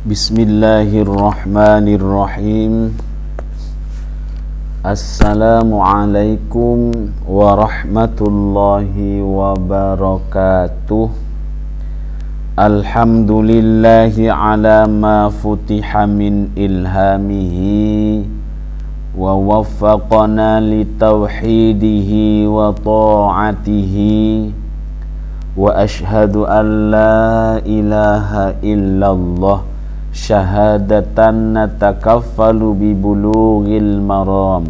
Bismillahirrahmanirrahim. Assalamualaikum warahmatullahi wabarakatuh. Alhamdulillahi ala ma futiha min ilhamihi wa waffaqana li tauhidihi wa ta'atihi, wa ashhadu an la ilaha illallah syahadatan natakaffalu bi bulughil maram,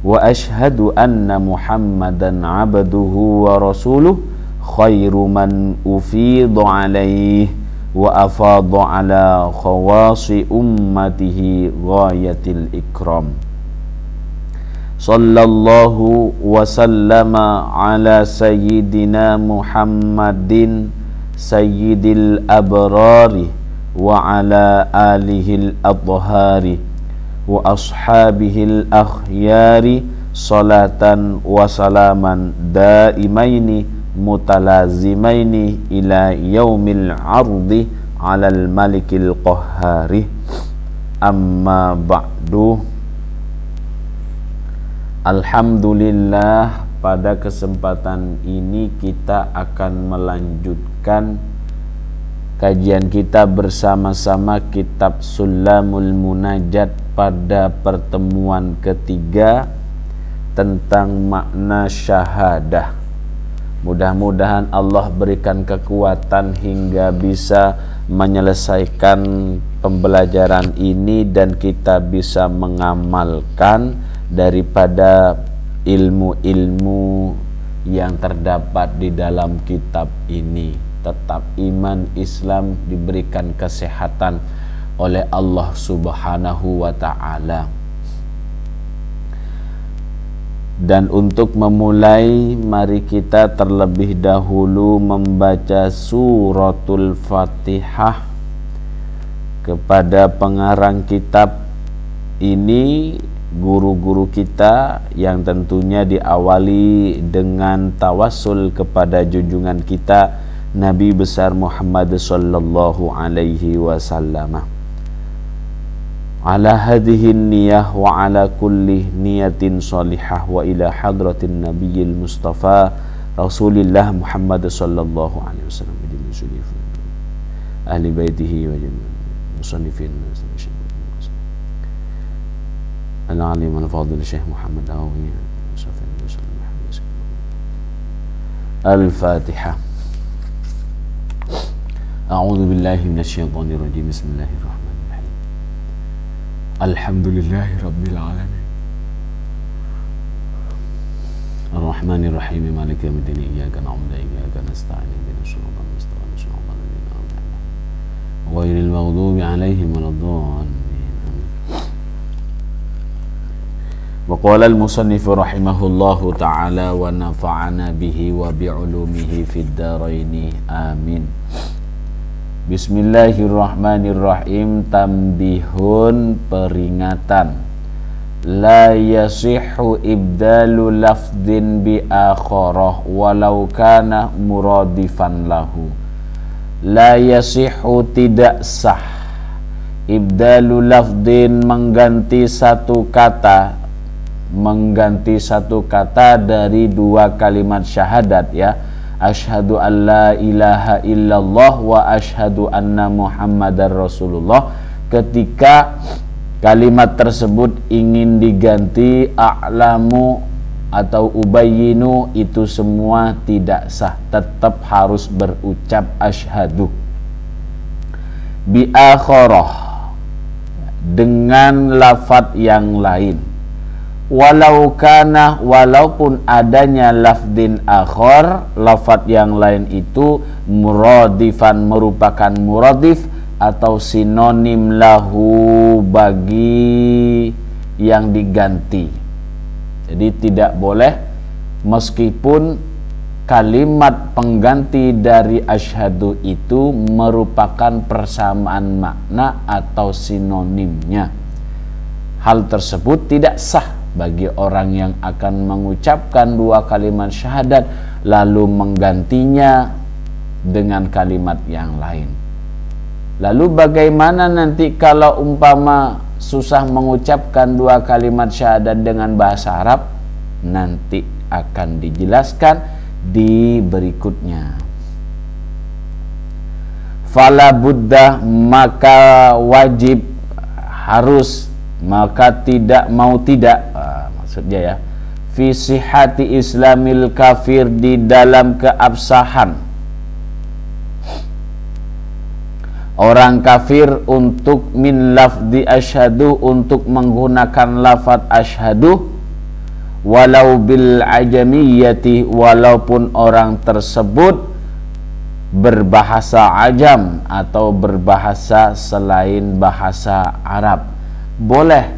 wa ashhadu anna muhammadan abduhu wa rasuluh khairu man ufidha alaihi wa afadha ala khawasi ummatihi ghayatil ikram. Sallallahu wa sallama ala sayyidina Muhammadin sayyidil abrari wa ala alihil adhari wa ashabihil akhyari salatan wa salaman daimaini mutalazimaini ila yaumil ardi alal malikil qahhari. Amma ba'du. Alhamdulillah, pada kesempatan ini kita akan melanjutkan kajian kita bersama-sama kitab Sulamul Munajat pada pertemuan ketiga tentang makna syahadah. Mudah-mudahan Allah berikan kekuatan hingga bisa menyelesaikan pembelajaran ini dan kita bisa mengamalkan daripada ilmu-ilmu yang terdapat di dalam kitab ini. Tetap iman Islam diberikan kesehatan oleh Allah Subhanahu wa ta'ala. Dan untuk memulai, mari kita terlebih dahulu membaca suratul Fatihah. Kepada pengarang kitab ini, guru-guru kita, yang tentunya diawali dengan tawassul kepada junjungan kita Nabi besar Muhammad sallallahu alaihi wasallam. Ala hadhihi niyah wa ala kulli niyatin salihah wa ila hadratin nabiyil mustafa Rasulillah Muhammad sallallahu alaihi wasallam ahli baitihi wa musannifin al-alim al-fadil Syekh Muhammad Awi Al-Fatihah. A'udzu billahi minasyaitonir rajim. Bismillahirrahmanirrahim. Alhamdulillahi rabbil alamin. Ar-Rahmanir Rahim. Maliki yaumiddin. Iyyaka na'budu wa iyyaka nasta'in. Ihdinas siratal mustaqim. Shiratal ladzina an'amta 'alaihim ghairil maghdubi 'alaihim waladdallin. Wa qala al-musannifu rahimahullahu ta'ala wa nafa'ana bihi wa bi'ulumihi fid dharaini amin. Bismillahirrahmanirrahim. Tambihun, peringatan. La yasihhu ibdalu lafdin bi akharah walau kana muradifan lahu. La yasihhu, tidak sah, ibdalu lafdin, mengganti satu kata dari dua kalimat syahadat, ya. Asyhadu an la ilaha illallah wa asyhadu anna muhammadar rasulullah. Ketika kalimat tersebut ingin diganti a'lamu atau ubayyinu, itu semua tidak sah, tetap harus berucap asyhadu. Bi akharah, dengan lafadz yang lain. Walau kana, walaupun adanya lafdin akhar, lafadz yang lain itu muradifan, merupakan muradif atau sinonim lahu, bagi yang diganti. Jadi tidak boleh, meskipun kalimat pengganti dari asyhadu itu merupakan persamaan makna atau sinonimnya, hal tersebut tidak sah bagi orang yang akan mengucapkan dua kalimat syahadat lalu menggantinya dengan kalimat yang lain. Lalu bagaimana nanti kalau umpama susah mengucapkan dua kalimat syahadat dengan bahasa Arab? Nanti akan dijelaskan di berikutnya. Fala buddha, maka wajib, harus, maka tidak mau tidak, maksudnya ya, fi sihhati islamil kafir, di dalam keabsahan orang kafir untuk min lafzi asyhadu, untuk menggunakan lafaz asyhadu, walau bil ajamiyati, walaupun orang tersebut berbahasa ajam atau berbahasa selain bahasa Arab, boleh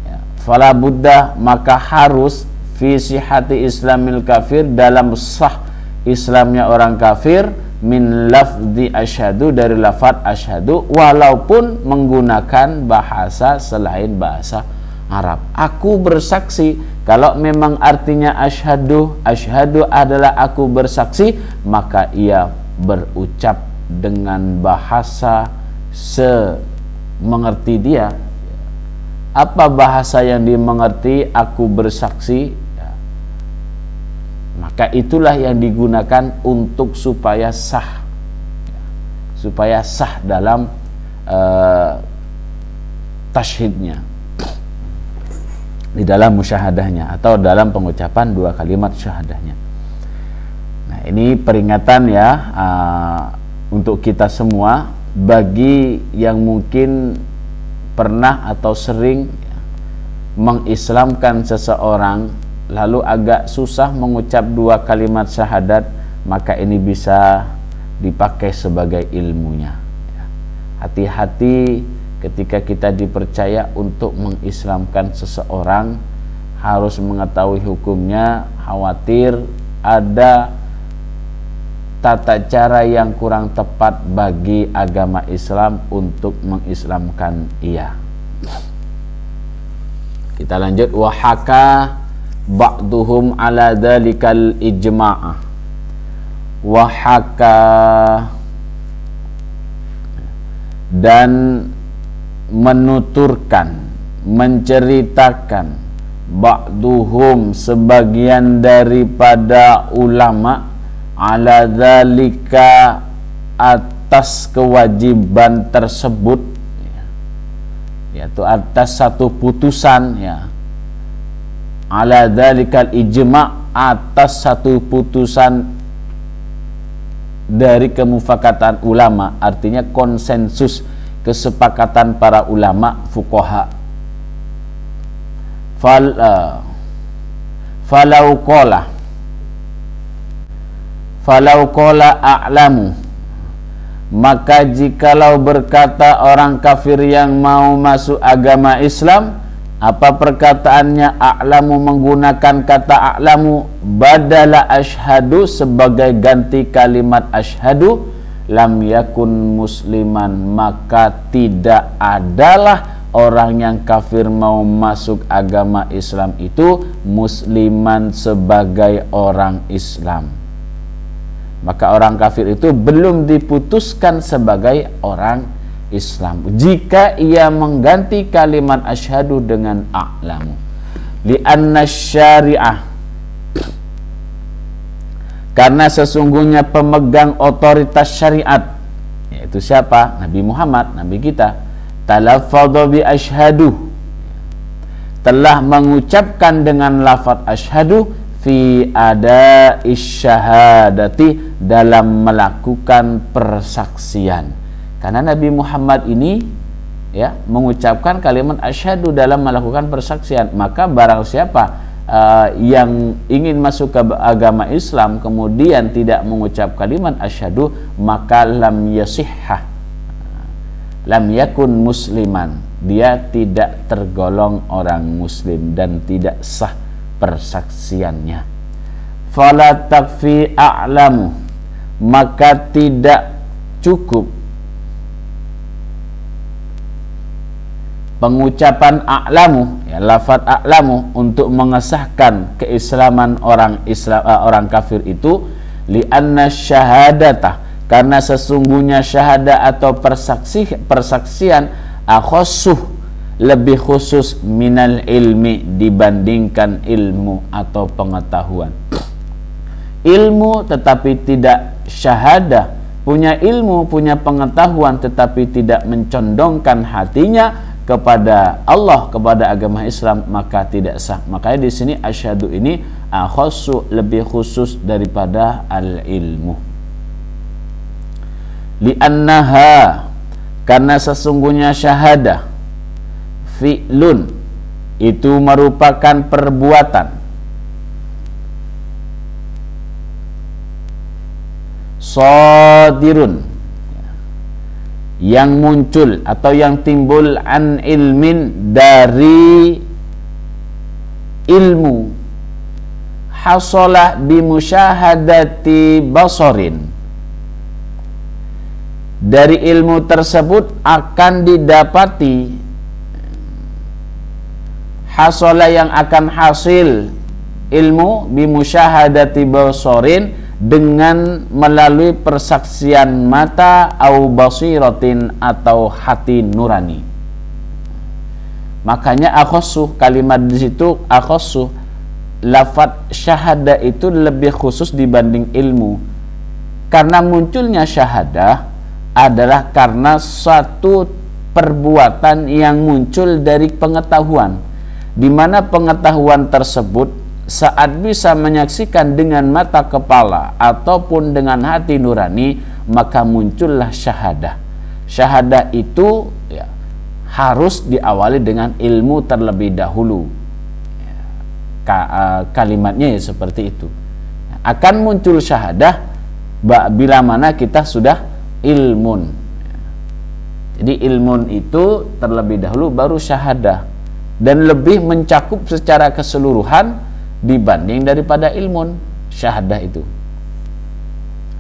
ya. Fala buddha, maka harus, fi sihhati islamil kafir, dalam sah Islamnya orang kafir, min lafzi asyhadu, dari lafaz asyhadu, walaupun menggunakan bahasa selain bahasa Arab. Aku bersaksi, kalau memang artinya asyhadu, asyhadu adalah aku bersaksi, maka ia berucap dengan bahasa semengerti dia. Apa bahasa yang dimengerti? Aku bersaksi. Maka itulah yang digunakan untuk supaya sah, supaya sah dalam tasyhidnya, di dalam musyahadahnya atau dalam pengucapan dua kalimat syahadahnya. Nah, ini peringatan ya untuk kita semua, bagi yang mungkin pernah atau sering mengislamkan seseorang lalu agak susah mengucap dua kalimat syahadat, maka ini bisa dipakai sebagai ilmunya. Hati-hati ketika kita dipercaya untuk mengislamkan seseorang, harus mengetahui hukumnya, khawatir ada tata cara yang kurang tepat bagi agama Islam untuk mengislamkan ia. Kita lanjut. Wahaka ba'duhum ala dhalikal ijma'ah. Wahaka, dan menuturkan, menceritakan, ba'duhum, sebagian daripada ulama, ala dhalika, atas kewajiban tersebut, yaitu atas satu putusan ya, ala dzalikal ijma', atas satu putusan dari kemufakatan ulama, artinya konsensus, kesepakatan para ulama fuqaha. Falau qala a'lamu, maka jikalau berkata orang kafir yang mau masuk agama Islam, apa perkataannya? A'lamu, menggunakan kata a'lamu badala asyhadu, sebagai ganti kalimat asyhadu, lam yakun musliman, maka tidak adalah orang yang kafir mau masuk agama Islam itu musliman, sebagai orang Islam. Maka orang kafir itu belum diputuskan sebagai orang Islam jika ia mengganti kalimat asyhadu dengan a'lamu. Li'anna syari'ah, karena sesungguhnya pemegang otoritas syariat, yaitu siapa? Nabi Muhammad, Nabi kita, talaffadha bi asyhadu, telah mengucapkan dengan lafaz asyhadu, fi ada isyahadati, dalam melakukan persaksian. Karena Nabi Muhammad ini ya mengucapkan kalimat asyhadu dalam melakukan persaksian, maka barang siapa yang ingin masuk ke agama Islam kemudian tidak mengucap kalimat asyhadu, maka lam yasihhah, lam yakun musliman, dia tidak tergolong orang muslim dan tidak sah persaksiannya. Fala takfi a'lamu, maka tidak cukup pengucapan a'lamu, ya, lafaz a'lamu untuk mengesahkan keislaman orang Islam, orang kafir itu, li'anna syahadatah, karena sesungguhnya syahadah atau persaksian akhossuh, lebih khusus minal ilmi, dibandingkan ilmu atau pengetahuan. Ilmu tetapi tidak syahadah, punya ilmu, punya pengetahuan tetapi tidak mencondongkan hatinya kepada Allah, kepada agama Islam, maka tidak sah. Makanya di sini asyhadu ini akhossu, lebih khusus daripada al-ilmu. Li'annaha, karena sesungguhnya syahadah fi'lun, itu merupakan perbuatan, sadirun, yang muncul atau yang timbul, an ilmin, dari ilmu, hasolah bimusyahadati basarin, dari ilmu tersebut akan didapati, hasolah yang akan hasil ilmu bimusyahadati basarin, dengan melalui persaksian mata, au basiratin, atau hati nurani. Makanya akhossu, kalimat di situ akhossu, lafaz syahadah itu lebih khusus dibanding ilmu, karena munculnya syahadah adalah karena suatu perbuatan yang muncul dari pengetahuan, di mana pengetahuan tersebut saat bisa menyaksikan dengan mata kepala ataupun dengan hati nurani, maka muncullah syahadah. Syahadah itu ya, harus diawali dengan ilmu terlebih dahulu. Kalimatnya ya seperti itu. Akan muncul syahadah bila mana kita sudah ilmun. Jadi ilmun itu terlebih dahulu baru syahadah, dan lebih mencakup secara keseluruhan dibanding daripada ilmun. Syahadah itu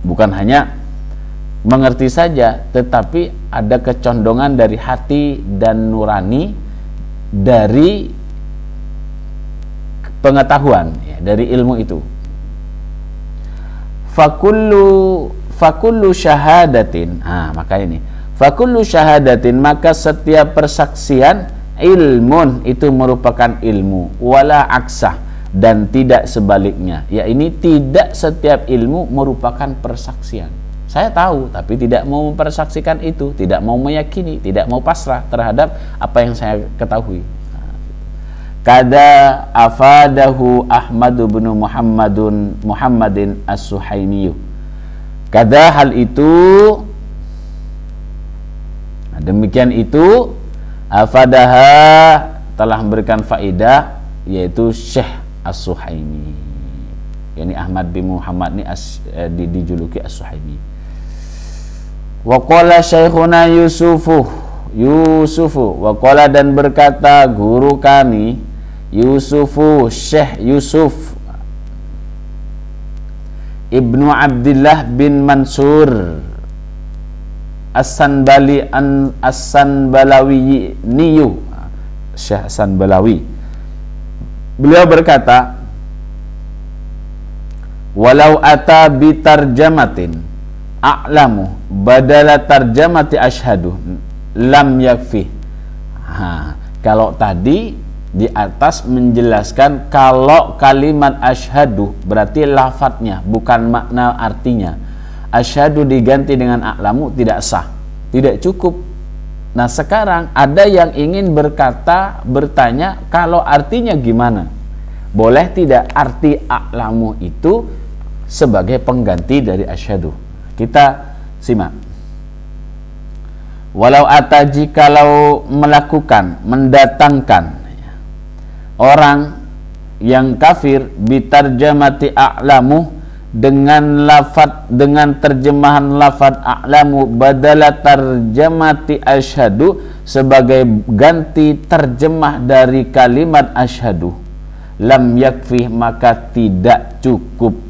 bukan hanya mengerti saja, tetapi ada kecondongan dari hati dan nurani, dari pengetahuan ya, dari ilmu itu. Fakullu syahadatin, maka ini fakullu syahadatin, maka setiap persaksian, ilmun, itu merupakan ilmu, wala aksah, dan tidak sebaliknya. Ya, ini tidak setiap ilmu merupakan persaksian. Saya tahu tapi tidak mau mempersaksikan itu, tidak mau meyakini, tidak mau pasrah terhadap apa yang saya ketahui. Kada afadahu Ahmad bin Muhammadin as-Suhaimi. Kada, hal itu, demikian itu, afadaha, telah memberikan faidah, yaitu Syekh As-Suhaimi, yakni Ahmad bin Muhammad ini dijuluki As-Suhaimi. Wa qala syekhuna Yusufu, wa qala, dan berkata guru kami Yusufu, Syekh Yusuf Ibnu Abdullah bin Mansur As-Sanbalawi niyu, Syekh As-Sanbalawi. Beliau berkata, walau ata bi tarjamatin a'lamu badala tarjamati asyhadu lam yakfi. Kalau tadi di atas menjelaskan kalau kalimat asyhadu berarti lafadznya, bukan makna artinya. Asyhadu diganti dengan a'lamu tidak sah, tidak cukup. Nah, sekarang ada yang ingin bertanya kalau artinya gimana? Boleh tidak arti a'lamu itu sebagai pengganti dari asyhadu? Kita simak. Walau ata, jikalau melakukan, mendatangkan orang yang kafir bitarjamati a'lamu, dengan terjemahan lafad a'lamu badala tarjamati asyhadu, sebagai ganti terjemah dari kalimat asyhadu, lam yakfi, maka tidak cukup,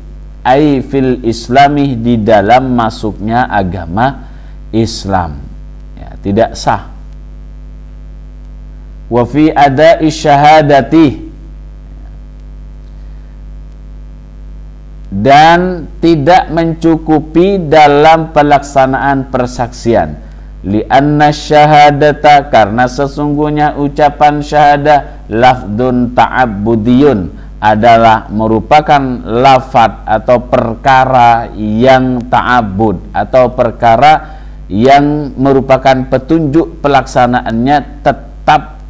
ai fil islami, di dalam masuknya agama Islam, ya, tidak sah. Wa fi ada'i syahadati, dan tidak mencukupi dalam pelaksanaan persaksian. Li'anna syahadata, karena sesungguhnya ucapan syahadah lafdun ta'abbudiyun, adalah merupakan lafaz atau perkara yang ta'abbud, atau perkara yang merupakan petunjuk pelaksanaannya tetap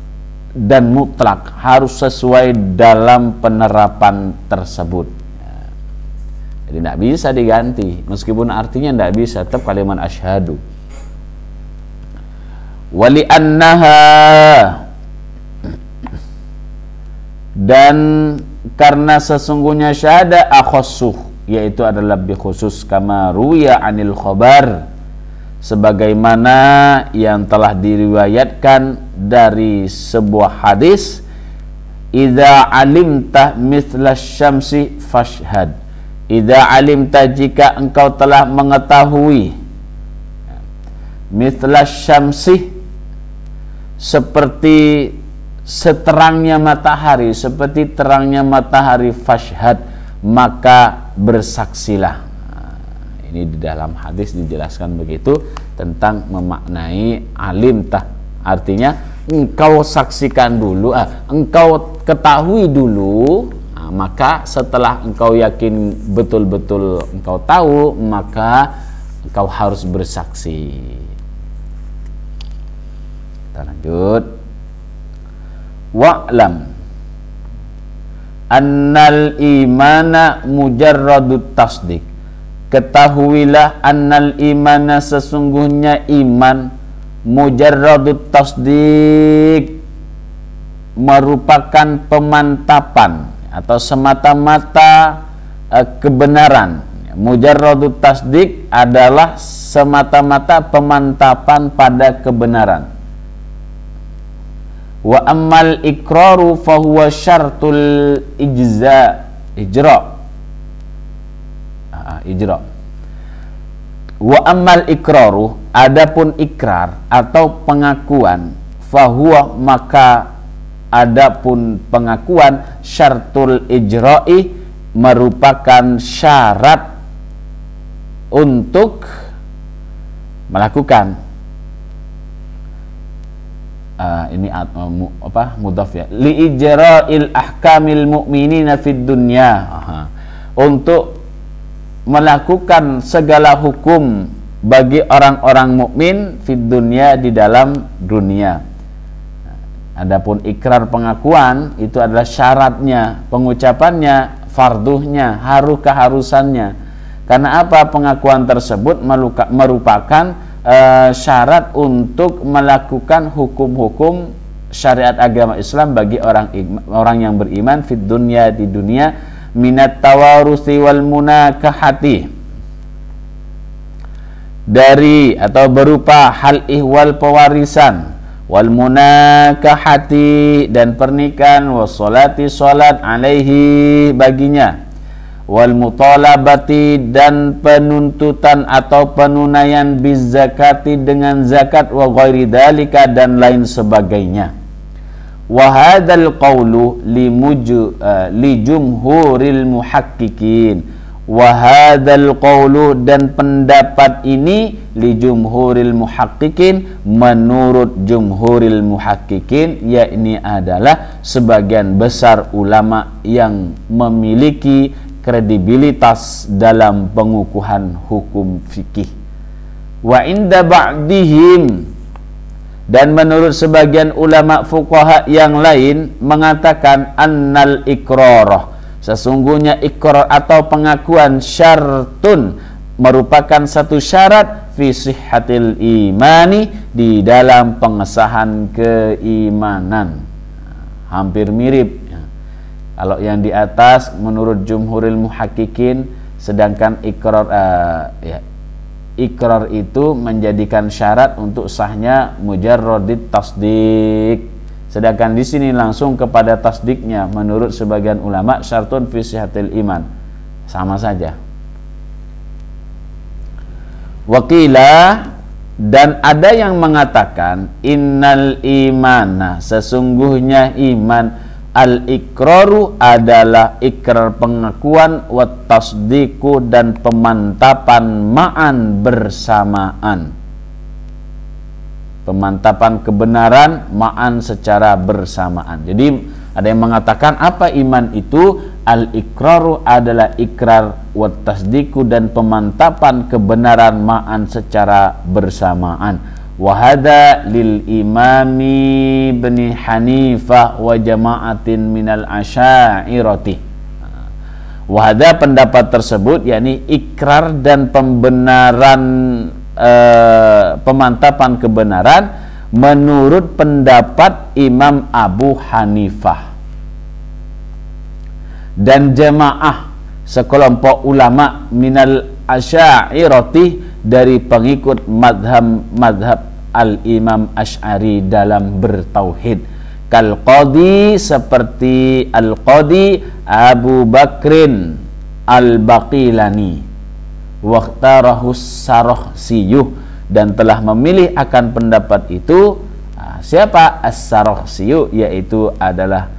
dan mutlak, harus sesuai dalam penerapan tersebut. Jadi tidak bisa diganti, meskipun artinya tidak bisa, tetap kalimat asyhadu. Wali annaha, dan karena sesungguhnya syahadah akhassuh, yaitu adalah lebih khusus, kama ruya anil khabar, sebagaimana yang telah diriwayatkan dari sebuah hadis, idza alimta mithla syamsi fashhad. Idza alimta, jika engkau telah mengetahui, mithla syamsi, seperti seterangnya matahari, seperti terangnya matahari, fashhad, maka bersaksilah. Ini di dalam hadis dijelaskan begitu tentang memaknai alimtah, artinya engkau saksikan dulu, engkau ketahui dulu, maka setelah engkau yakin betul-betul engkau tahu, maka engkau harus bersaksi. Kita lanjut. Wa'lam annal imana mujarradut tasdik. Ketahuilah annal imana, sesungguhnya iman, mujarradut tasdik, merupakan pemantapan atau semata-mata kebenaran. Mujarradut tasdik adalah semata-mata pemantapan pada kebenaran. Wa ammal iqraru fahuwa syartul ijra. Wa ammal iqraru, adapun ikrar atau pengakuan, fahuwa, maka adapun pengakuan, syartul ijra'i, merupakan syarat untuk melakukan. Ini mudhaf ya, li ijra'il ahkamil mu'minina fid dunya, untuk melakukan segala hukum bagi orang-orang mukmin fid dunya, di dalam dunia. Adapun ikrar pengakuan itu adalah syaratnya, pengucapannya, farduhnya, keharusannya. Karena apa? Pengakuan tersebut merupakan syarat untuk melakukan hukum-hukum syariat agama Islam bagi orang yang beriman fid dunya, di dunia, minat tawaruthi wal munakahati, dari atau berupa hal ihwal pewarisan, wal munakahati, dan pernikahan, wassolati, salat, alaihi, baginya, wal mutalabati, dan penuntutan atau penunaian bizzakati, dengan zakat, wa ghairi dalika, dan lain sebagainya. Wa hadzal qawlu li jumhuril muhaqqiqin. Wa hadzal qawlu, dan pendapat ini, li jumhuril muhaqqiqin, menurut jumhuril muhaqqiqin, yakni adalah sebagian besar ulama yang memiliki kredibilitas dalam pengukuhan hukum fikih. Wa inda ba'dihim, dan menurut sebagian ulama fuqaha yang lain mengatakan, annal iqrarah, sesungguhnya ikrar atau pengakuan, syartun, merupakan satu syarat, fi sihhatil imani, di dalam pengesahan keimanan. Hampir mirip. Kalau yang di atas menurut jumhuril muhaqqiqin, sedangkan ikrar itu menjadikan syarat untuk sahnya mujarradit tasdik. Sedangkan di sini langsung kepada tasdiknya menurut sebagian ulama, syartun fi sihhatil iman. Sama saja. Wakila, dan ada yang mengatakan, innal imana, sesungguhnya iman, Al-iqraru adalah ikrar pengakuan, wa tasdiqu dan pemantapan ma'an bersamaan. Pemantapan kebenaran ma'an secara bersamaan. Jadi ada yang mengatakan apa iman itu? Al-iqraru adalah ikrar, wa tasdiqu dan pemantapan kebenaran ma'an secara bersamaan. Wahada lil imami Ibni Hanifah wa jama'atin minal asy'ariyati. Wahada pendapat tersebut yakni ikrar dan pembenaran pemantapan kebenaran menurut pendapat Imam Abu Hanifah dan jamaah sekelompok ulama minal asy'ariyati dari pengikut madhab al-Imam Asy'ari dalam bertauhid. Kal qadi seperti al-qadi Abu Bakrin al-Baqilani waqtarahus Sarakhsiyuh dan telah memilih akan pendapat itu. Siapa as-Sarakhsiyuh? Yaitu adalah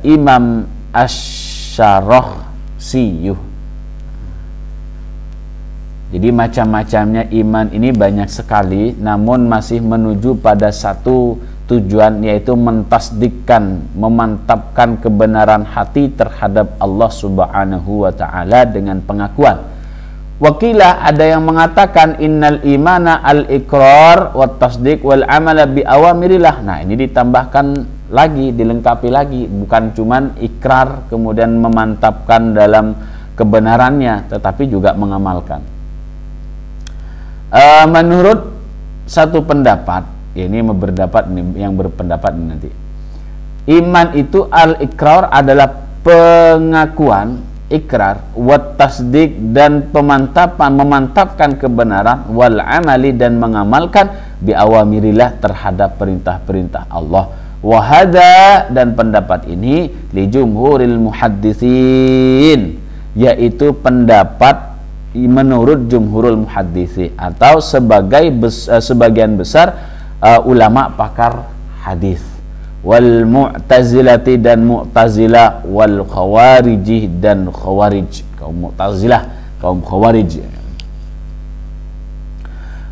Imam Asy-Sarakhsiyuh. Jadi macam-macamnya iman ini banyak sekali, namun masih menuju pada satu tujuan, yaitu mentasdikkan, memantapkan kebenaran hati terhadap Allah Subhanahu wa ta'ala dengan pengakuan. Wakilah ada yang mengatakan innal imana al-iqrar wa tasdik wal amala bi awamirillah. Nah, ini ditambahkan lagi, dilengkapi lagi, bukan cuman ikrar kemudian memantapkan dalam kebenarannya, tetapi juga mengamalkan. Menurut satu pendapat, ini berpendapat yang berpendapat ini nanti, iman itu al-iqrar adalah pengakuan, ikrar, wat tasdik dan memantapkan kebenaran, wal amali dan mengamalkan bi awamirillah terhadap perintah-perintah Allah. Wahada dan pendapat ini li jumhuril muhadditsin, yaitu pendapat menurut jumhurul muhadditsin atau sebagian besar ulama pakar hadis, wal mu'tazilati dan mu'tazilah, wal khawarijih dan khawarij, kaum mu'tazilah, kaum khawarij.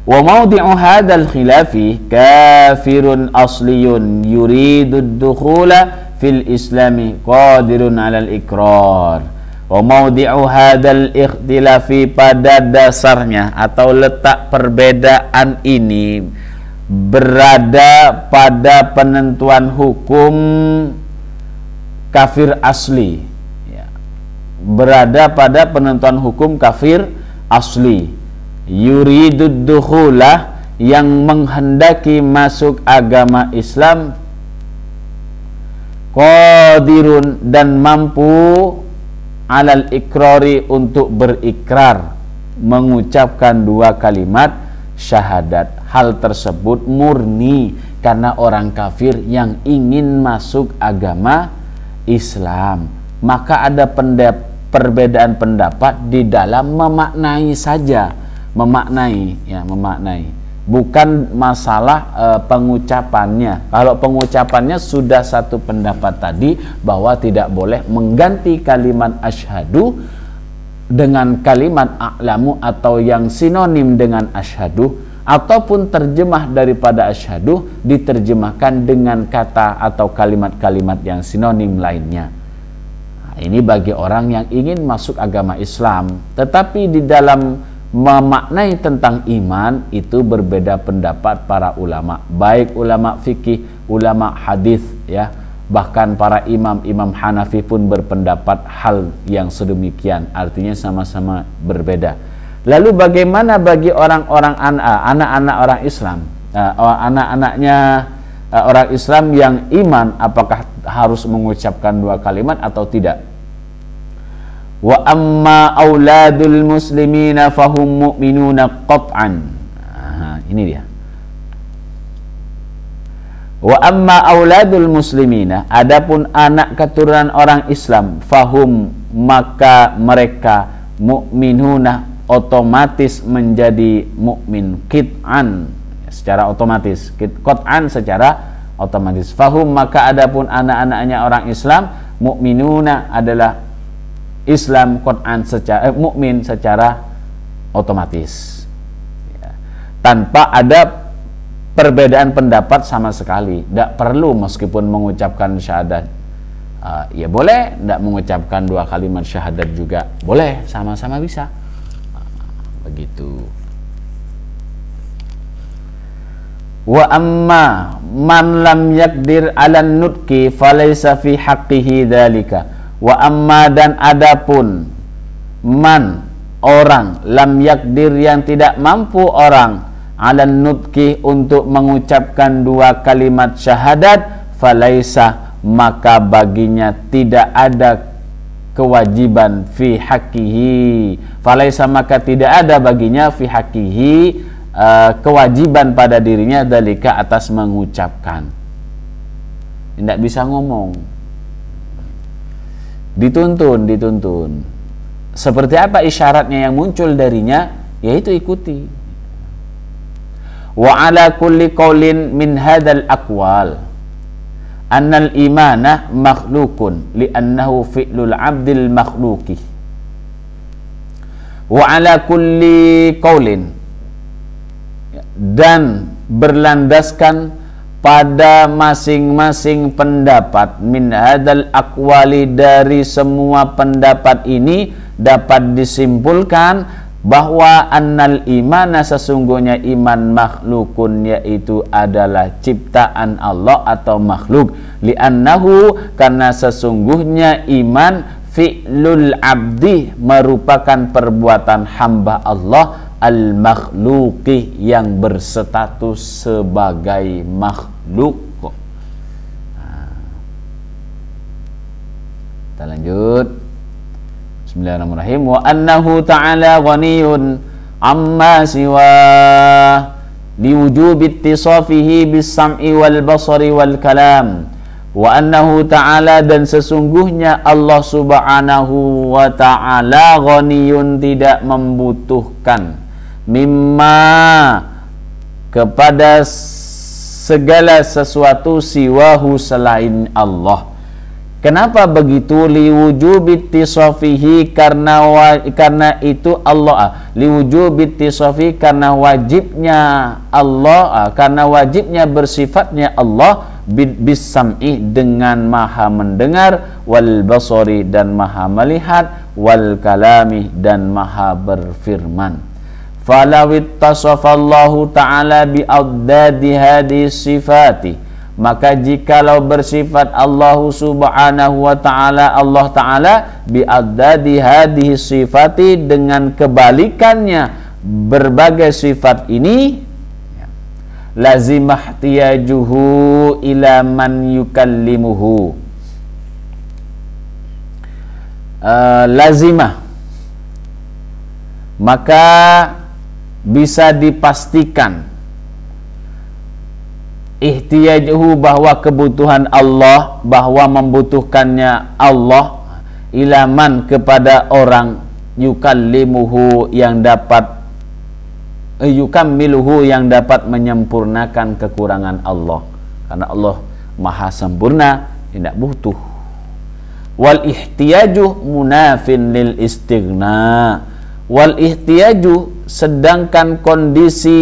Wa mawdi'u hadzal khilafi kafirun asliyun yuridu ad-dukhula fil islami qadirun 'alal iqrar. Wa mawdi'u hadzal ikhtilafi, pada dasarnya atau letak perbedaan ini berada pada penentuan hukum kafir asli, ya. Berada pada penentuan hukum kafir asli, yuridud dukhulah, yang menghendaki masuk agama Islam, qadirun dan mampu, alal ikrari untuk berikrar, mengucapkan dua kalimat syahadat. Hal tersebut murni karena orang kafir yang ingin masuk agama Islam. Maka ada perbedaan pendapat di dalam memaknai saja, memaknai, bukan masalah pengucapannya. Kalau pengucapannya sudah satu pendapat tadi bahwa tidak boleh mengganti kalimat asyhadu dengan kalimat a'lamu atau yang sinonim dengan asyhadu, ataupun terjemah daripada asyhadu diterjemahkan dengan kata atau kalimat-kalimat yang sinonim lainnya. Nah, ini bagi orang yang ingin masuk agama Islam, tetapi di dalam memaknai tentang iman itu berbeda pendapat para ulama, baik ulama fikih, ulama hadis, ya, bahkan para imam Hanafi pun berpendapat hal yang sedemikian, artinya sama-sama berbeda. Lalu bagaimana bagi orang-orang anak-anak orang Islam, anak-anaknya orang Islam yang iman, apakah harus mengucapkan dua kalimat atau tidak? Wa amma auladul muslimina fahum mu'minuna qat'an. Ini dia. Wa amma auladul muslimina, adapun anak keturunan orang Islam, fahum maka mereka mu'minuna otomatis menjadi mukmin, qit'an secara otomatis, qat'an secara otomatis. Fahum, maka adapun anak-anaknya orang Islam, mukminuna adalah Islam Quran secara mukmin secara otomatis, ya. Tanpa ada perbedaan pendapat sama sekali. Tidak perlu meskipun mengucapkan syahadat, ya boleh. Tidak mengucapkan 2 kalimat syahadat juga boleh, sama-sama bisa. Begitu. Wa amma man lam yakdir 'alan nutqi falaysa fi haqqihi dzalika. Wa amma, dan adapun man, orang, lam yakdir, yang tidak mampu orang, 'alan nutqi, untuk mengucapkan 2 kalimat syahadat, falaysa, maka baginya tidak ada kewajiban, fi haqqihi, falaysa, maka tidak ada baginya, fi haqqihi, kewajiban pada dirinya, dalika, atas mengucapkan. Tidak bisa ngomong, dituntun. Seperti apa isyaratnya yang muncul darinya, yaitu ikuti. Wa ala kulli qaulin min hadzal aqwal annal imanah makhlukun li'annahu fi'lul 'abdil makhluki. Wa ala kulli qaulin, dan berlandaskan pada masing-masing pendapat, min hadzal aqwali, dari semua pendapat ini dapat disimpulkan bahwa annal imana, sesungguhnya iman, makhlukun, yaitu adalah ciptaan Allah atau makhluk, li'annahu, karena sesungguhnya iman, fi'lul abdi, merupakan perbuatan hamba Allah, al-makhluki, yang berstatus sebagai makhluk. Kita lanjut. Bismillahirrahmanirrahim. Wa annahu ta'ala ghaniyun amma siwa liwujubi ittisafihi bis-sam'i wal basari wal kalam. Wa annahu ta'ala, dan sesungguhnya Allah subhanahu wa ta'ala, ghaniyun, tidak membutuhkan, mimma, kepada segala sesuatu, siwahu, selain Allah. Kenapa begitu? Liwujubi ittisafihi, karena itu Allah, liwujubi ittisafi, karena wajibnya Allah, karena wajibnya bersifatnya Allah, bis-sam'i, dengan maha mendengar, wal basari, dan maha melihat, wal kalami, dan maha berfirman. Falau ittasafallahu ta'ala bi'addadi hadhihi sifati, maka jikalau bersifat Allah subhanahu wa ta'ala, Allah ta'ala, bi'addadi hadhihi sifati, dengan kebalikannya berbagai sifat ini, lazimah tiyajuhu ila man yukallimuhu. Lazimah, maka bisa dipastikan, ihtiyajuhu, bahwa kebutuhan Allah, bahwa membutuhkannya Allah, ilaman, kepada orang, yukallimuhu, yang dapat yukammiluhu, yang dapat menyempurnakan kekurangan Allah, karena Allah maha sempurna, tidak butuh. Wal ihtiyaju munafin lil istighna. Wal ihtiyaju, sedangkan kondisi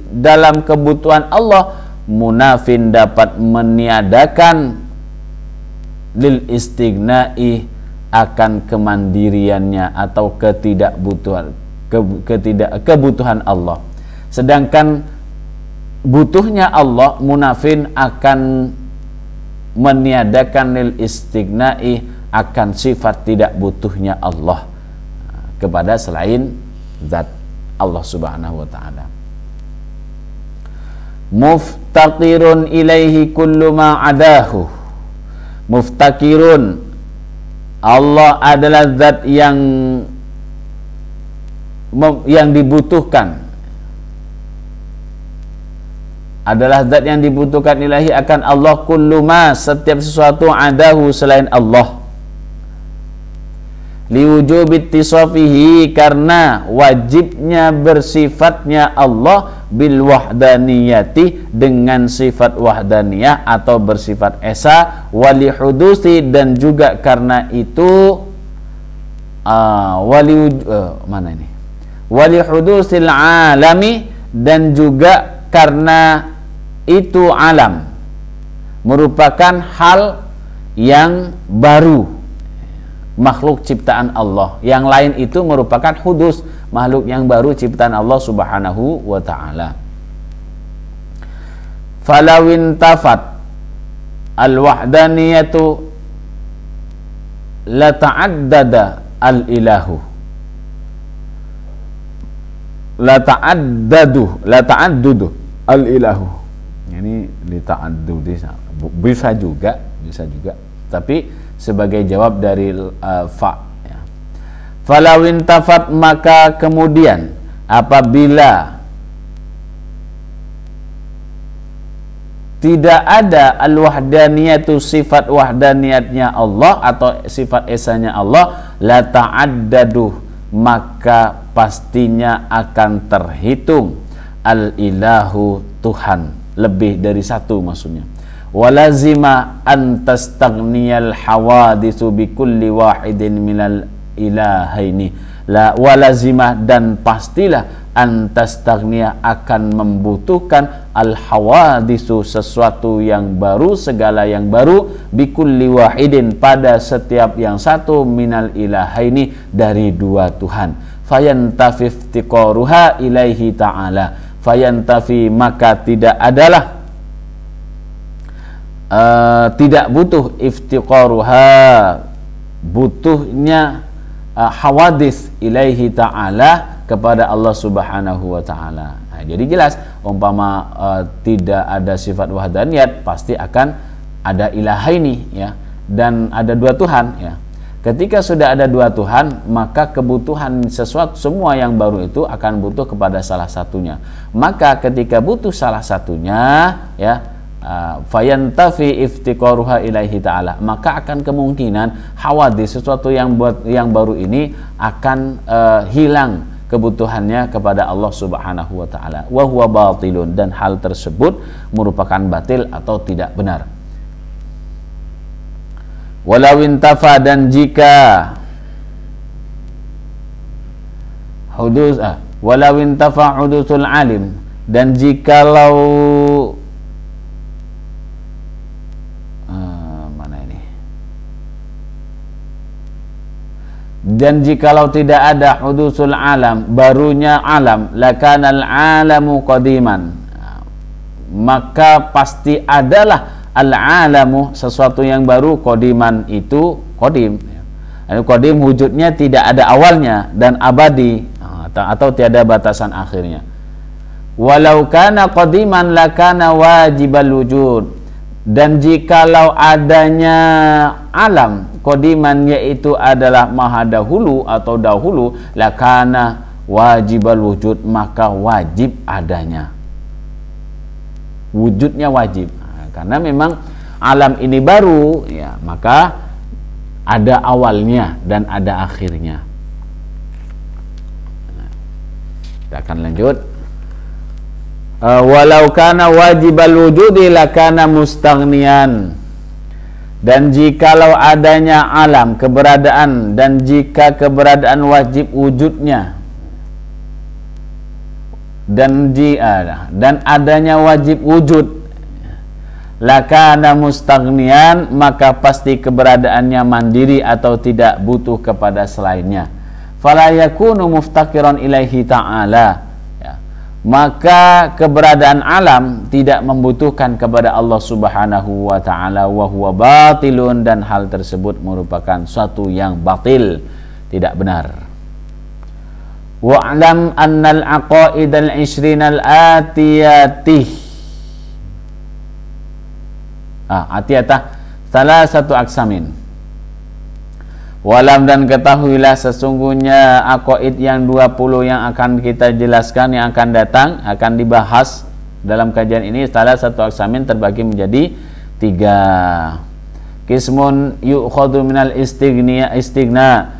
dalam kebutuhan Allah, munafin, dapat meniadakan, lil istighnai, akan kemandiriannya atau kebutuhan Allah. Sedangkan butuhnya Allah, munafin, akan meniadakan lil istighnai, akan sifat tidak butuhnya Allah kepada selain zat Allah subhanahu wa ta'ala. Muftaqirun ilaihi kullu ma adahu. Muftakirun, Allah adalah zat yang dibutuhkan, adalah zat yang dibutuhkan ilahi, akan Allah, kullu ma, setiap sesuatu, adahu, selain Allah, liwujubi ittisafihi, karena wajibnya bersifatnya Allah, bil wahdaniyati dengan sifat wahdaniyah atau bersifat esa, wali hudusi dan juga karena itu wali hudusil alami dan juga karena itu alam merupakan hal yang baru, makhluk ciptaan Allah. Yang lain itu merupakan hudus, makhluk yang baru ciptaan Allah Subhanahu wa ta'ala. Falawin tafat al-wahdaniyatu la ta'addada al-ilahu, la ta'addudu al-ilahu. Ini lita'addudi bisa juga, tapi sebagai jawab dari fa ya. Falawin tafat, maka kemudian apabila tidak ada al-wahdaniyatu, sifat wahdaniyatnya Allah atau sifat esanya Allah, la ta'addadu, maka pastinya akan terhitung al-ilahu, Tuhan, lebih dari satu maksudnya. Walazima antastaghniyal hawaditsu bikulli wahidin minal ilahaini, la walazimah, dan pastilah antastaghniya, akan membutuhkan al hawaditsu, sesuatu yang baru, segala yang baru, bikulli wahidin, pada setiap yang satu, minal ilahaini, dari dua Tuhan. Fayantafi iftiqaruha ilaihi ta'ala, fayantafi, maka tidak adalah tidak butuh, iftiqaruha, butuhnya hawadis, ilaihi ta'ala, kepada Allah Subhanahu wa ta'ala. Nah, jadi jelas umpama tidak ada sifat wahdaniyat, pasti akan ada ilahaini ya, dan ada dua Tuhan ya. Ketika sudah ada dua Tuhan, maka kebutuhan sesuatu, semua yang baru itu akan butuh kepada salah satunya. Maka ketika butuh salah satunya ya, fayantafi iftiqaruha ilaihi ta'ala, maka akan kemungkinan hawadis, sesuatu yang baru ini akan hilang kebutuhannya kepada Allah Subhanahu wa ta'ala. Wa huwa batilun, dan hal tersebut merupakan batil atau tidak benar. Walau intafa, dan jika hudus walau intafa hudusul alim, dan jikalau dan jikalau tidak ada hudusul alam, barunya alam, lakanal alamu qadiman, maka pasti adalah al-alamu, sesuatu yang baru, qadiman, itu qadim. Qadim wujudnya tidak ada awalnya dan abadi, atau tiada batasan akhirnya. Walau kana qadiman lakana wajibal wujud, dan jikalau adanya alam qadiman, yaitu adalah maha dahulu atau dahulu, lakana wajibal wujud, maka wajib adanya, wujudnya wajib. Karena memang alam ini baru ya, maka ada awalnya dan ada akhirnya. Kita akan lanjut. Walau kana wajibal wujudi lakana mustaghniyan, dan jikalau adanya alam, keberadaan, dan jika keberadaan wajib wujudnya, dan adanya wajib wujud, lakana mustaghniyan, maka pasti keberadaannya mandiri atau tidak butuh kepada selainnya. Fala yakunu muftaqiran ilaihi ta'ala, maka keberadaan alam tidak membutuhkan kepada Allah Subhanahu wa ta'ala. Wa huwa batilun, dan hal tersebut merupakan suatu yang batil, tidak benar. Wa'lam annal aqaidal 20 al-atiyatih atiyatah salah satu aksamin. Walam, dan ketahuilah sesungguhnya aqaid yang 20 yang akan kita jelaskan, yang akan datang, akan dibahas dalam kajian ini, salah satu aksamin terbagi menjadi 3. Qismun yu'khadhu minal istighna.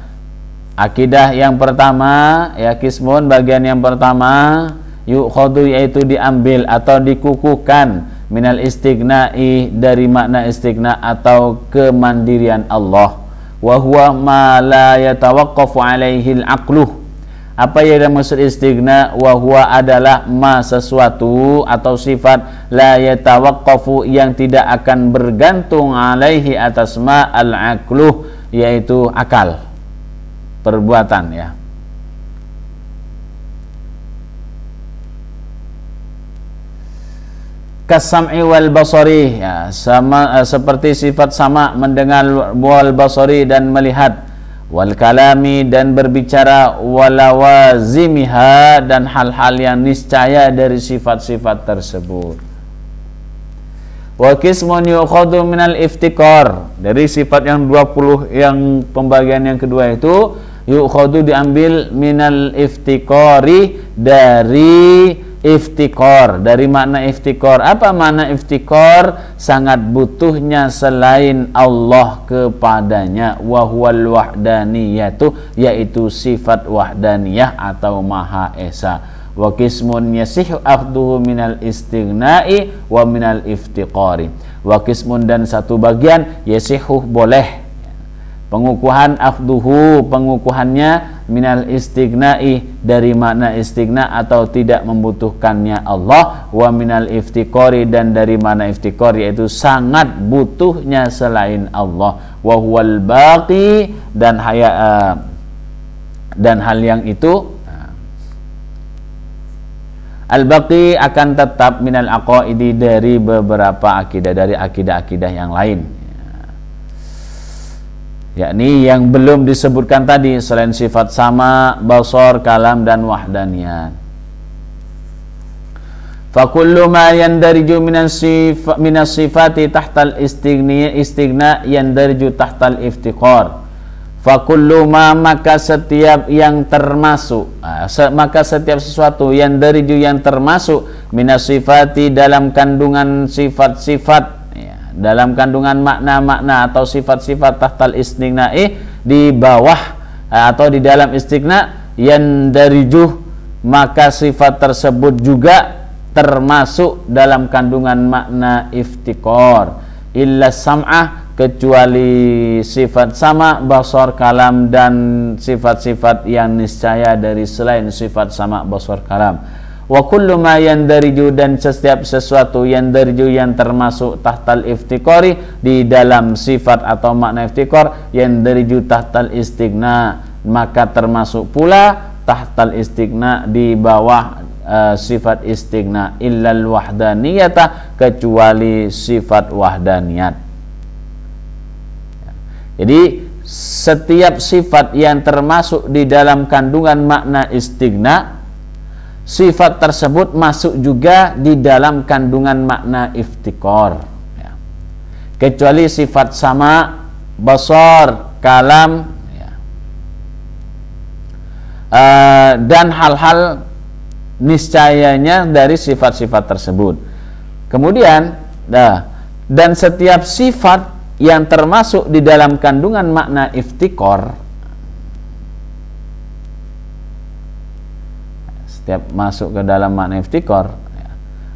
Akidah yang pertama ya, qismun bagian yang pertama yukhadu yaitu diambil atau dikukuhkan minal istighna'i dari makna istighna atau kemandirian Allah. Wa huwa ma la yatawaqqafu alaihi al-aqlu. Apa yang dimaksud istighna? Wa huwa adalah ma sesuatu atau sifat la yatawaqqafu yang tidak akan bergantung alaihi atas ma al-aqlu, yaitu akal, perbuatan ya. Kasam'i wal basari ya, sama seperti sifat sama mendengar, wal basari dan melihat, wal kalami dan berbicara, walawazimiha dan hal-hal yang niscaya dari sifat-sifat tersebut. Wa qismun yukhadu minal iftikar, dari sifat yang 20 yang pembagian yang kedua itu yukhadu diambil minal iftikari dari iftikor, dari makna iftikor. Apa makna iftikor? Sangat butuhnya selain Allah kepadanya. Wa huwal wahdaniyatu, yaitu sifat wahdaniyah atau maha esa. Wa qismun yasihu akhduhu minal istighna'i wa minal iftiqari. Wa qismun dan satu bagian yasihu boleh pengukuhan, akhduhu pengukuhannya, minal istighna'i dari makna istighna atau tidak membutuhkannya Allah, wa minal iftiqari dan dari makna iftiqar yaitu sangat butuhnya selain Allah, wa huwal baqi dan hal yang itu al-baqi akan tetap minal aqaidi dari beberapa akidah, dari akidah-akidah yang lain, yakni yang belum disebutkan tadi selain sifat sama, basar, kalam dan wahdaniyat. Fa kullu ma yandariju minas sifati tahtal istighna yandariju tahtal iftiqar. Fa kullu ma maka setiap yang termasuk maka setiap sesuatu yang dariju yang termasuk minas sifati dalam kandungan sifat-sifat, dalam kandungan makna-makna atau sifat-sifat tahtal istighna'i di bawah atau di dalam istighna, yang darijuh maka sifat tersebut juga termasuk dalam kandungan makna iftikor, illa sam'ah kecuali sifat sama, basar, kalam dan sifat-sifat yang niscaya dari selain sifat sama, basar, kalam. Wa kullu ma yandariju dan setiap sesuatu yandariju yang termasuk tahtal iftikori di dalam sifat atau makna iftikor, yandariju tahtal istighna maka termasuk pula tahtal istighna di bawah sifat istighna, illal wahdaniyata kecuali sifat wahdaniyat. Jadi setiap sifat yang termasuk di dalam kandungan makna istighna, sifat tersebut masuk juga di dalam kandungan makna iftikor ya. Kecuali sifat sama, basar, kalam ya. Dan hal-hal niscayanya dari sifat-sifat tersebut. Kemudian dan setiap sifat yang termasuk di dalam kandungan makna iftikor, setiap masuk ke dalam makna iftikor ya,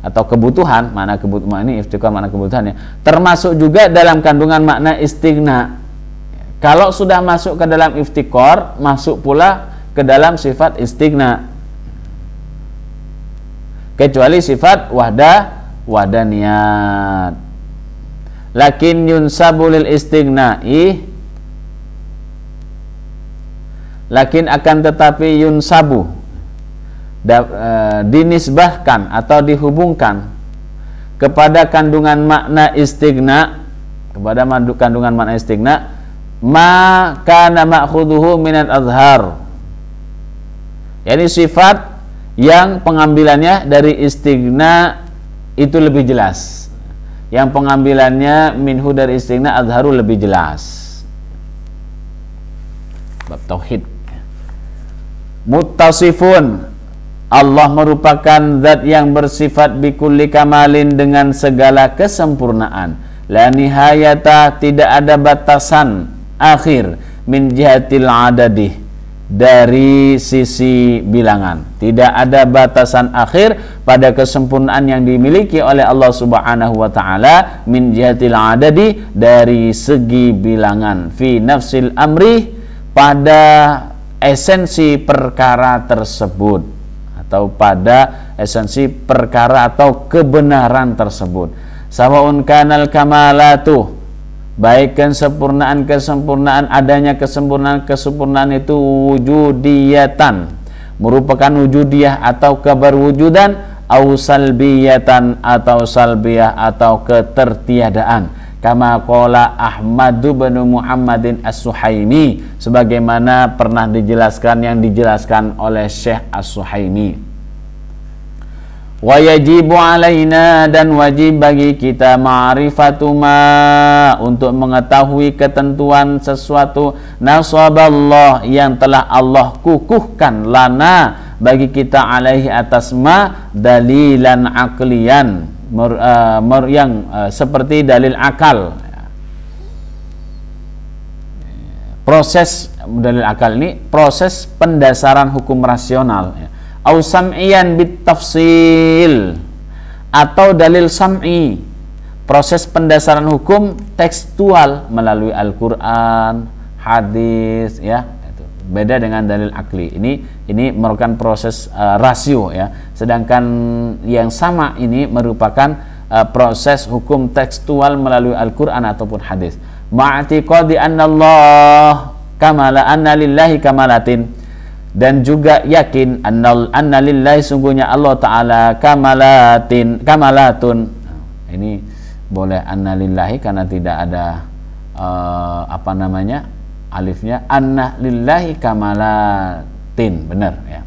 atau kebutuhan, makna kebutuhan ini iftikor makna kebutuhannya, termasuk juga dalam kandungan makna istighna. Kalau sudah masuk ke dalam iftikor, masuk pula ke dalam sifat istighna, kecuali sifat wahdaniyat. Lakin yunsabu lil istighna'i, lakin akan tetapi yunsabu dinisbahkan atau dihubungkan kepada kandungan makna istighna, kepada kandungan makna istighna, ma kana ma'khuduhu minal azhar, yakni sifat yang pengambilannya dari istighna itu lebih jelas, yang pengambilannya minhu dari istighna azharu lebih jelas. Bab tauhid. Muttasifun, Allah merupakan zat yang bersifat bikulli kamalin dengan segala kesempurnaan. La nihayata tidak ada batasan akhir min jihatil adadih dari sisi bilangan. Tidak ada batasan akhir pada kesempurnaan yang dimiliki oleh Allah Subhanahu wa taala min jihatil adadi, dari segi bilangan, fi nafsil amri, pada esensi perkara tersebut, atau pada esensi perkara atau kebenaran tersebut. Sawaun kanal kamalatu, baik kesempurnaan, adanya kesempurnaan itu wujudiyatan, merupakan wujudiyah atau keberwujudan, au salbiyatan, atau salbiyah atau ketertiadaan. Kama qala Ahmad bin Muhammadin As-Suhaimi, sebagaimana pernah dijelaskan oleh Syekh As-Suhaimi. Wa yajibu alaina, dan wajib bagi kita, ma'rifatu ma, untuk mengetahui ketentuan sesuatu, nasaballah, yang telah Allah kukuhkan, lana, bagi kita, alaihi, atas ma, dalilan aqliyan, seperti dalil akal. Proses dalil akal ini proses pendasaran hukum rasional, au sam'iyan bit tafsil, atau dalil sam'i, proses pendasaran hukum tekstual melalui Al-Qur'an, hadis, ya. Itu beda dengan dalil akli. Ini merupakan proses rasio, ya. Sedangkan yang sama ini merupakan proses hukum tekstual melalui Al-Qur'an ataupun hadis. Ma'tiqadi anna Allah kamala, anna lillahi kamalatin, dan juga yakin anna lillahi, sungguhnya Allah Ta'ala kamalatun. Ini boleh anna lillahi karena tidak ada alifnya. Anna lillahi kamalatin, benar, ya.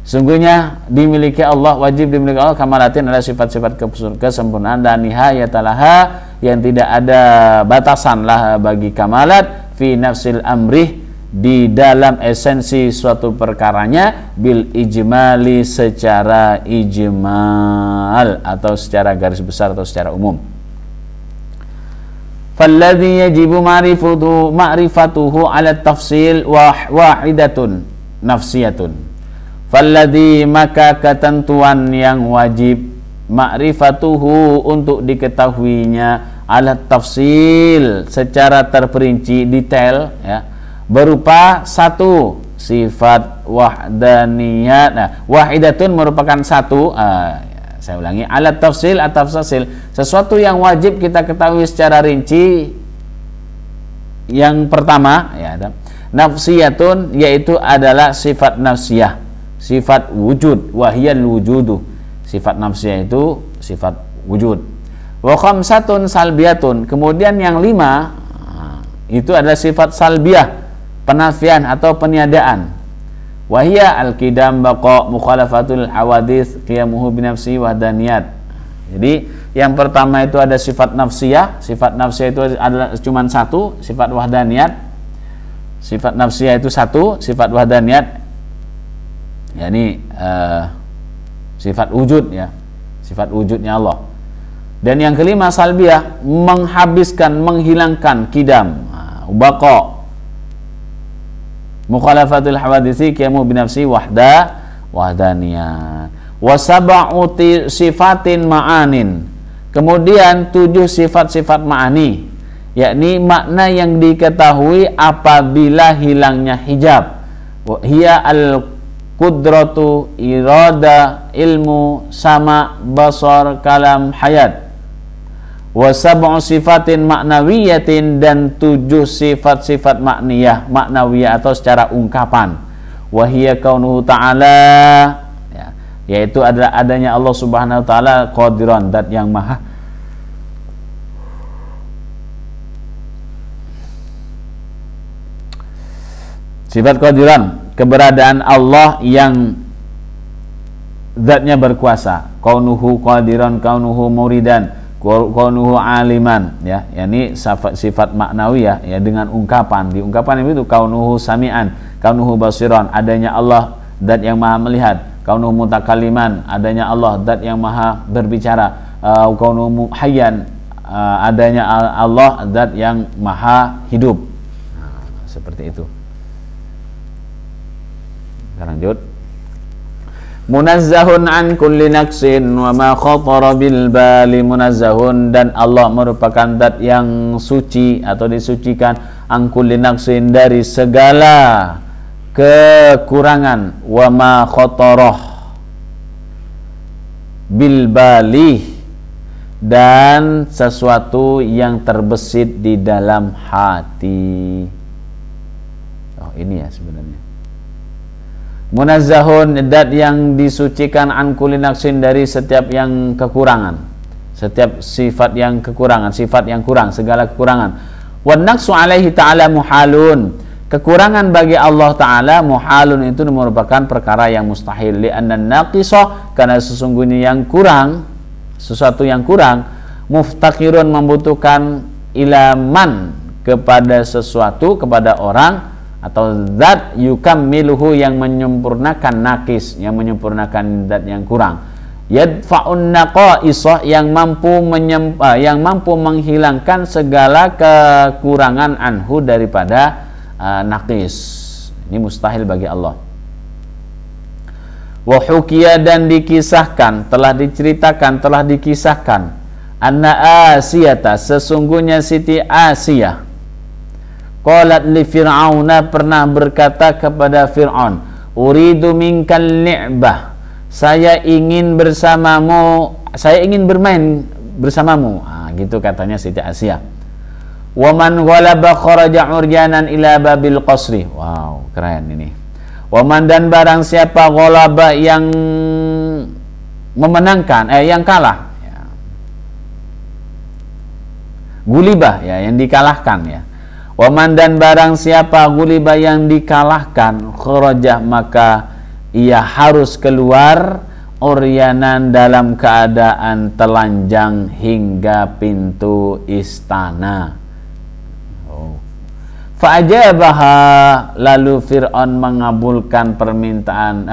Sungguhnya dimiliki Allah, wajib dimiliki Allah, kamalatin adalah sifat-sifat kesempurnaan, dan nihayatalaha, yang tidak ada batasan lah bagi kamalat, fi nafsil amrih, di dalam esensi suatu perkaranya, bil ijmali, secara ijmal, atau secara garis besar atau secara umum. Falladhi yajibu ma'rifatuhu ala tafsil wahidatun nafsiyatun. Falladhi, maka ketentuan yang wajib, ma'rifatuhu, untuk diketahuinya, ala tafsil, secara terperinci, detail, ya, berupa satu, sifat wahdaniyat. Nah, wahidatun merupakan satu, saya ulangi, alat tafsil atau tafsil, sesuatu yang wajib kita ketahui secara rinci. Yang pertama, ya, nafsiyatun, yaitu adalah sifat nafsiyah, sifat wujud, wahiyal wujudu, sifat nafsiyah itu sifat wujud. Wa khamsatun salbiyatun, kemudian yang 5 itu adalah sifat salbiyah, penafian atau peniadaan. Wahia al-qidam, baqa, mukhalafatul hawadits, qiyamuhu binafsi, wahdaniyat. Jadi yang pertama itu ada sifat nafsiyah. Sifat nafsiyah itu adalah cuma satu, sifat wahdaniyat. Sifat nafsiyah itu satu, sifat wahdaniyat, yakni sifat wujud, ya, sifat wujudnya Allah. Dan yang kelima salbiyah, menghabiskan, menghilangkan, qidam, baqa, mukhalafatul hawaditsi, qiyamu binafsi, wahdaniyat. Wa sab'u sifatin ma'anin, kemudian 7 sifat-sifat ma'ani, yakni makna yang diketahui apabila hilangnya hijab. Hiya al-qudratu, irada, ilmu, sama, basar, kalam, hayat. Wa sab'u sifatin maknawiyatin, dan 7 sifat-sifat makniyah, maknawiyah atau secara ungkapan. Wa hiya kaunuhu ta'ala, ya, yaitu adalah adanya Allah Subhanahu wa taala qadiran, zat yang maha sifat qadiran, keberadaan Allah yang zatnya berkuasa. Kaunuhu qadiran, kaunuhu muridan, kaunuhu aliman, ya, yakni sifat maknawiyah, ya, dengan ungkapan. Di ungkapan itu kaunuhu sami'an, kaunuhu basiran, adanya Allah zat yang maha melihat. Kaunuhu mutakaliman, adanya Allah zat yang maha berbicara. Kaunuhu hayyan, adanya Allah zat yang maha hidup. Nah, seperti itu. Lanjut. Munazzahun an kulli naqsin wa ma khatara bil bali. Munazzahun, dan Allah merupakan zat yang suci atau disucikan, an kulli naqsin, dari segala kekurangan, wa ma khatara bil bali, dan sesuatu yang terbesit di dalam hati. Oh, ini ya sebenarnya. Munazzahun, zat yang disucikan, an kulli naqsin, dari setiap yang kekurangan, setiap sifat yang kekurangan, sifat yang kurang, segala kekurangan. Wan naqsu alaihi ta'ala muhalun, kekurangan bagi Allah Ta'ala muhalun, itu merupakan perkara yang mustahil. Li'anna naqisa, karena sesungguhnya yang kurang, sesuatu yang kurang, muftaqirun, membutuhkan, ilaman, kepada sesuatu, kepada orang atau zat, yukammiluhu, yang menyempurnakan nakis, yang menyempurnakan zat yang kurang, yadfa'un naqaisah, yang mampu menghilangkan segala kekurangan, anhu, daripada nakis. Ini mustahil bagi Allah. Wa hukiya, dan dikisahkan, telah diceritakan, telah dikisahkan, anna Asiyata, sesungguhnya Siti Asiyah, qalat li Fir'auna, pernah berkata kepada Fir'aun, uridu minkal ni'bah, saya ingin bersamamu, saya ingin bermain bersamamu. Gitu katanya Siti Asiyah. Wa man ghalaba kharaja uryanan ila babil qasri. Wow, keren ini. Wa man, dan barang siapa, ghalaba, yang memenangkan, yang kalah, ya. Gulibah, ya, yang dikalahkan, ya. Waman, dan barang siapa, guliba, yang dikalahkan, khurajah, maka ia harus keluar, uryanan, dalam keadaan telanjang, hingga pintu istana. Fa'ajabaha, lalu Fir'aun mengabulkan permintaan,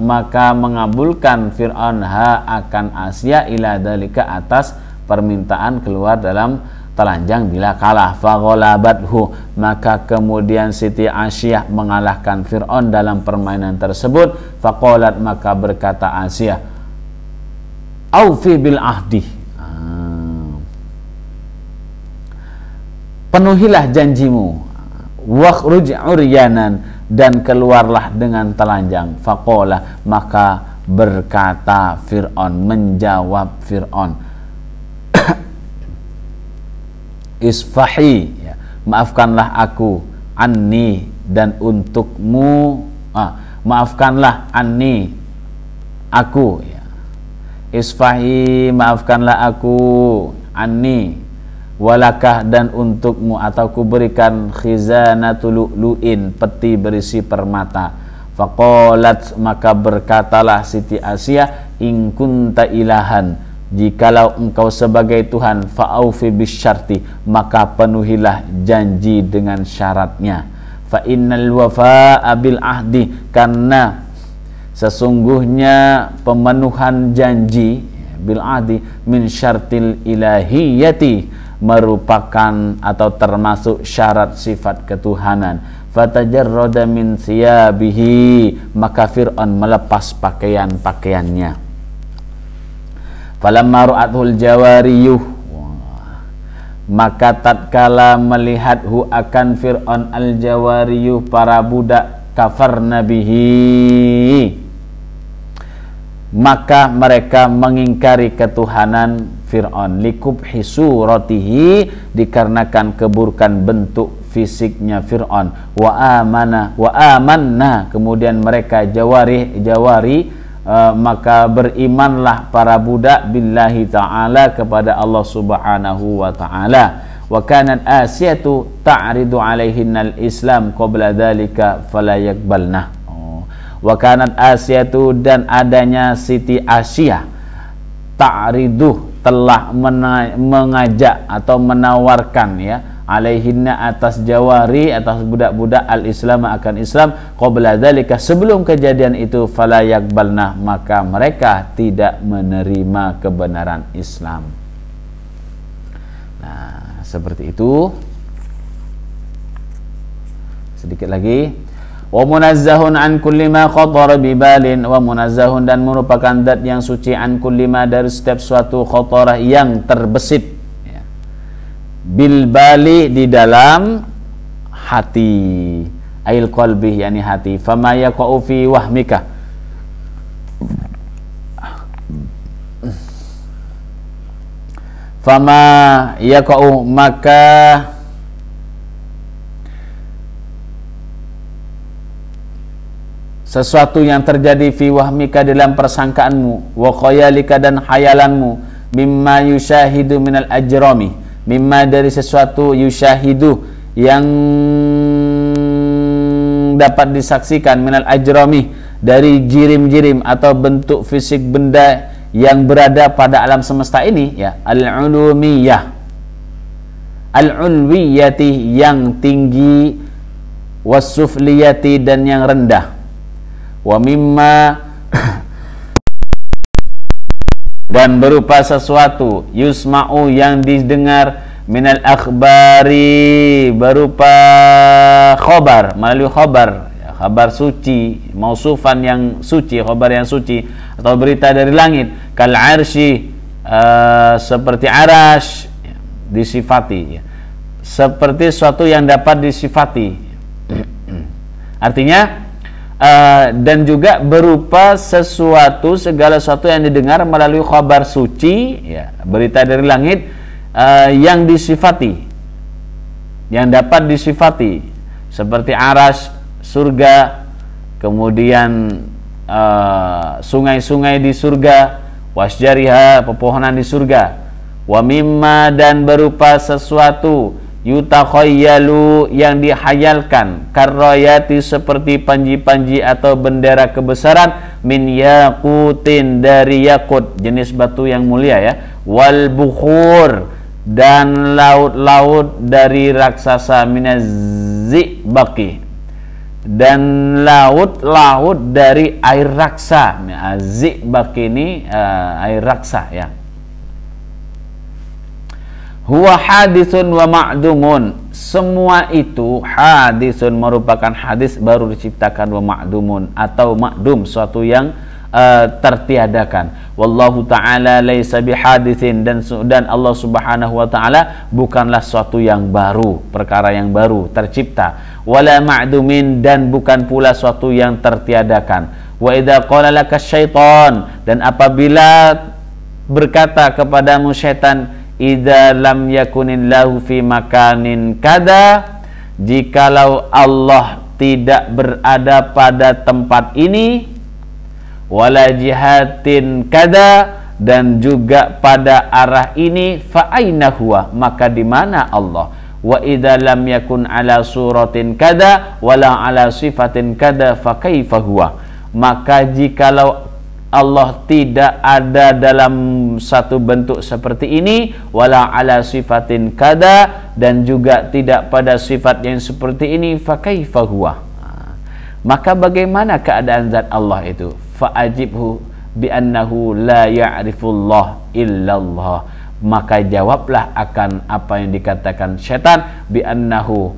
maka mengabulkan Fir'aun akan Asia, ila dalika, atas permintaan keluar dalam telanjang bila kalah. Faghalabathu, maka kemudian Siti Asiyah mengalahkan Fir'aun dalam permainan tersebut. Faqalat, maka berkata Asiyah, aufi bil ahdi, penuhilah janjimu, wakhruj uryanan, dan keluarlah dengan telanjang. Faqala, maka berkata Fir'aun, menjawab Fir'aun, isfahi, ya, maafkanlah aku, anni, dan untukmu, maafkanlah anni, aku, ya. Isfahi, maafkanlah aku, anni, walakah, dan untukmu, atau kuberikan khizanatul lu'lu'in, peti berisi permata. Faqalat, maka berkatalah Siti Asiyah, in kunta ilahan, jikalau engkau sebagai Tuhan, fa'aufi bisyarti, maka penuhilah janji dengan syaratnya. Fa innal wafa'a bil ahdi, karena sesungguhnya pemenuhan janji, bil ahdi, min syartil ilahiyati, merupakan atau termasuk syarat sifat ketuhanan. Fatajarrada min thiyabihi, maka Fir'aun melepas pakaian-pakaiannya. Falamma ru'athul jawariyuh, maka tatkala melihathu akan Fir'aun al-jawariyuh, para budak, kafarna bihi, maka mereka mengingkari ketuhanan Fir'aun, likubhi suratihi, dikarenakan keburukan bentuk fisiknya Fir'aun, wa amanna, kemudian mereka jawari, maka berimanlah para budak, billahi ta'ala, kepada Allah subhanahu wa ta'ala. Wa kanat Asiyatu ta'ridu alaihinnal islam qabla dhalika fala yakbalna. Wa kanat Asiyatu, dan adanya Siti Asiyah, ta'ridu, telah mengajak atau menawarkan, ya, alaihinna, atas jawari, atas budak-budak, al-islam, akan Islam, qabla dzalika, sebelum kejadian itu, fala yakbalna, maka mereka tidak menerima kebenaran Islam. Nah, seperti itu. Sedikit lagi. Wa munazzahun an kulli ma khatara bibalin, wa munazzahun dan merupakan zat yang suci an kulli ma dari setiap suatu khatara yang terbesit ya. Bil bali di dalam hati, ail qalbi yani hati. Fama yaqa'u fi wahmika, fama yaqa'u maka sesuatu yang terjadi fi wahmika dalam persangkaanmu, wa khayalika dan khayalanmu, mimma yushahidu minal ajrami, mimma dari sesuatu yushahidu yang dapat disaksikan, minal ajrami dari jirim-jirim atau bentuk fisik benda yang berada pada alam semesta ini ya, al-ulumiyah, al-ulwiyati yang tinggi, wasufliyati dan yang rendah, wa mimma dan berupa sesuatu yusma'u yang didengar, minal akhbari berupa khobar, melalui khobar ya, khabar suci, mausufan yang suci, khobar yang suci atau berita dari langit, kal arsy seperti arash ya, disifati ya, seperti sesuatu yang dapat disifati artinya dan juga berupa sesuatu, segala sesuatu yang didengar melalui khabar suci ya, berita dari langit yang disifati, yang dapat disifati, seperti aras, surga, kemudian sungai-sungai di surga, wasjariha, pepohonan di surga, wa mimma dan berupa sesuatu yutakhayyalu yang dihayalkan, karroyati seperti panji-panji atau bendera kebesaran, min yaqutin dari yakut jenis batu yang mulia ya, wal bukhur dan laut-laut dari raksasa, minazibaki dan laut-laut dari air raksa. Zibaki ini air raksa ya. Huwa hadithun wa ma'dumun, semua itu hadithun merupakan hadis baru diciptakan, wa ma'dumun atau ma'dum suatu yang tertiadakan. Wallahu ta'ala laisa bihadithin dan Allah subhanahu wa ta'ala bukanlah suatu yang baru, perkara yang baru tercipta, wala ma'dumin dan bukan pula suatu yang tertiadakan. Wa idza qala laka syaitan dan apabila berkata kepadamu syaitan, idza lam yakunillahu fi makanin kada, jikalau Allah tidak berada pada tempat ini, wala jihatin kada dan juga pada arah ini, fa aina huwa maka di mana Allah, wa idza lam yakun ala suratin kada wala ala sifatin kada fa kaifa huwa maka jikalau Allah tidak ada dalam satu bentuk seperti ini, wala ala sifatin kada dan juga tidak pada sifat yang seperti ini, fa kaifa huwa maka bagaimana keadaan zat Allah itu, fa ajibhu bi annahu la ya'rifullah illallah maka jawablah akan apa yang dikatakan syaitan, bi annahu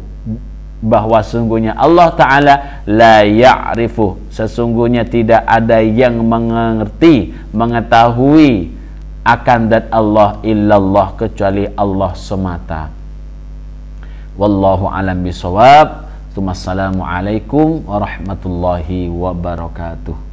bahwa sesungguhnya Allah Ta'ala la ya'rifu sesungguhnya tidak ada yang mengerti, mengetahui akan zat Allah illallah kecuali Allah semata. Wallahu alam bisawab. Assalamualaikum warahmatullahi wabarakatuh.